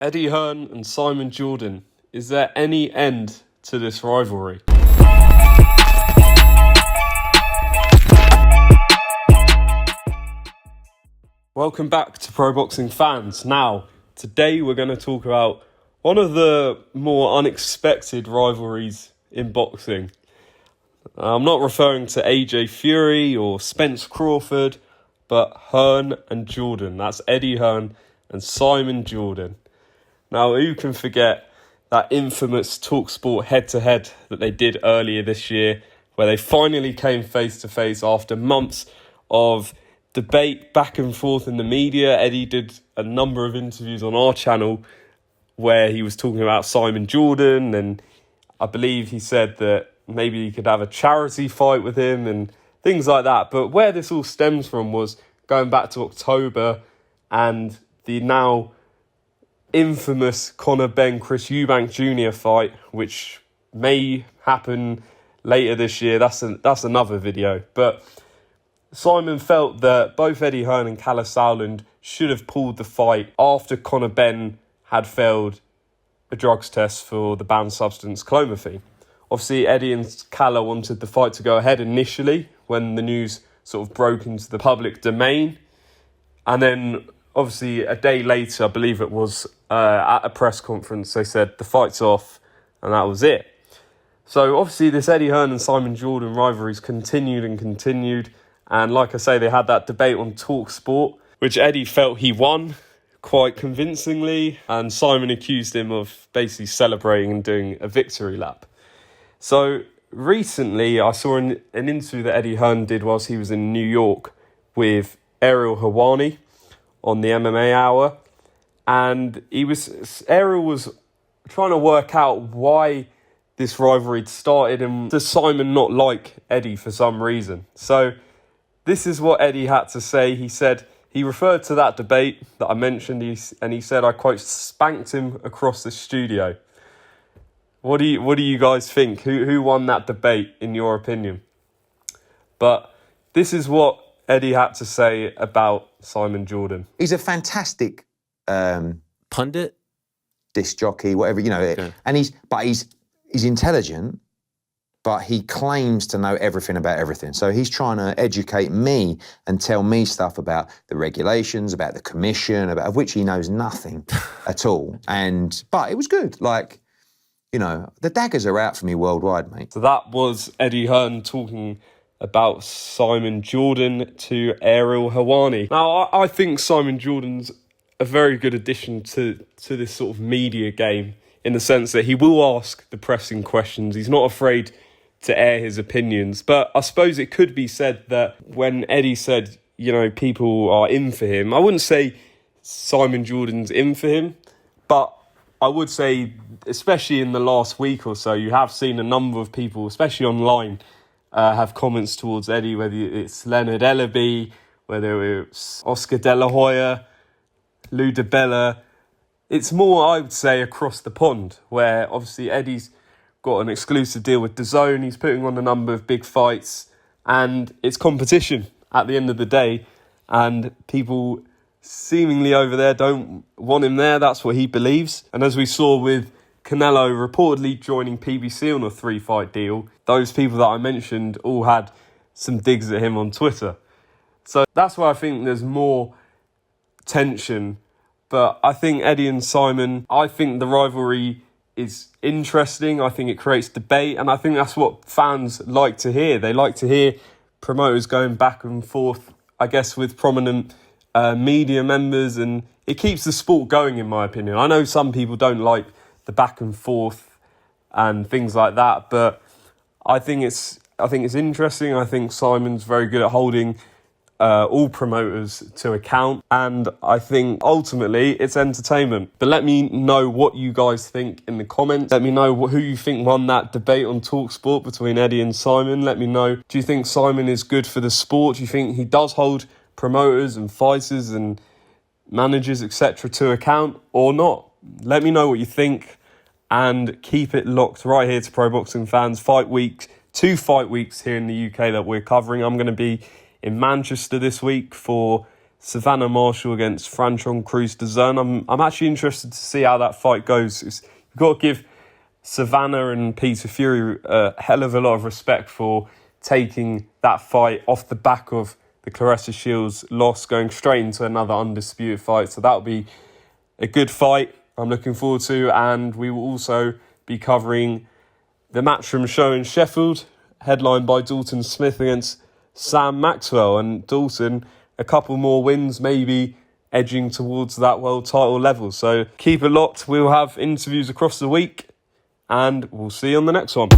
Eddie Hearn and Simon Jordan. Is there any end to this rivalry? Welcome back to Pro Boxing Fans. Now, today we're going to talk about one of the more unexpected rivalries in boxing. I'm not referring to AJ Fury or Spence Crawford, but Hearn and Jordan. That's Eddie Hearn and Simon Jordan. Now, who can forget that infamous TalkSport head-to-head that they did earlier this year, where they finally came face-to-face after months of debate back and forth in the media. Eddie did a number of interviews on our channel where he was talking about Simon Jordan, and I believe he said that maybe he could have a charity fight with him and things like that. But where this all stems from was going back to October and the now infamous Conor Benn-Chris Eubank Jr. fight, which may happen later this year. That's another video. But Simon felt that both Eddie Hearn and Kalle Sauerland should have pulled the fight after Conor Benn had failed a drugs test for the banned substance clomiphene. Obviously, Eddie and Kalle wanted the fight to go ahead initially when the news sort of broke into the public domain. And then, obviously, a day later, I believe it was, at a press conference, they said the fight's off, and that was it. So, obviously, this Eddie Hearn and Simon Jordan rivalries continued. And like I say, they had that debate on TalkSport, which Eddie felt he won quite convincingly, and Simon accused him of basically celebrating and doing a victory lap. So recently, I saw an interview that Eddie Hearn did whilst he was in New York with Ariel Helwani on the MMA Hour, and Ariel was trying to work out why this rivalry started and does Simon not like Eddie for some reason. So this is what Eddie had to say. He said he referred to that debate that I mentioned, and he said, I quote, spanked him across the studio. What do you guys think? Who won that debate, in your opinion? But this is what Eddie had to say about Simon Jordan. He's a fantastic pundit, disc jockey, whatever, Okay. and he's intelligent, but he claims to know everything about everything. So he's trying to educate me and tell me stuff about the regulations, about the commission, of which he knows nothing at all. But it was good. The daggers are out for me worldwide, mate. So that was Eddie Hearn talking about Simon Jordan to Ariel Helwani. Now, I think Simon Jordan's a very good addition to this sort of media game, in the sense that he will ask the pressing questions. He's not afraid to air his opinions. But I suppose it could be said that when Eddie said, people are in for him, I wouldn't say Simon Jordan's in for him, but I would say, especially in the last week or so, you have seen a number of people, especially online, have comments towards Eddie, whether it's Leonard Ellaby, whether it's Oscar De La Hoya, Lou DiBella. It's more, I would say, across the pond, where obviously Eddie's got an exclusive deal with DAZN. He's putting on a number of big fights, and it's competition at the end of the day, and people seemingly over there don't want him there. That's what he believes. And as we saw with Canelo reportedly joining PBC on a 3-fight deal, those people that I mentioned all had some digs at him on Twitter. So that's why I think there's more tension. But I think Eddie and Simon, I think the rivalry is interesting. I think it creates debate, and I think that's what fans like to hear. They like to hear promoters going back and forth, I guess, with prominent media members, and it keeps the sport going, in my opinion. I know some people don't like the back and forth and things like that, but I think it's interesting. I think Simon's very good at holding all promoters to account, and I think ultimately it's entertainment. But let me know what you guys think in the comments. Let me know who you think won that debate on TalkSport between Eddie and Simon. Let me know, do you think Simon is good for the sport? Do you think he does hold promoters and fighters and managers, etc., to account or not? Let me know what you think, and keep it locked right here to Pro Boxing Fans. 2 fight weeks here in the UK that we're covering. I'm going to be in Manchester this week for Savannah Marshall against Franchon Cruz de Zern. I'm actually interested to see how that fight goes. You've got to give Savannah and Peter Fury a hell of a lot of respect for taking that fight off the back of the Claressa Shields loss, going straight into another undisputed fight. So that'll be a good fight I'm looking forward to. And we will also be covering the Matchroom show in Sheffield, headlined by Dalton Smith against Sam Maxwell. And Dalton, a couple more wins, maybe edging towards that world title level. So keep it locked. We'll have interviews across the week, and we'll see you on the next one.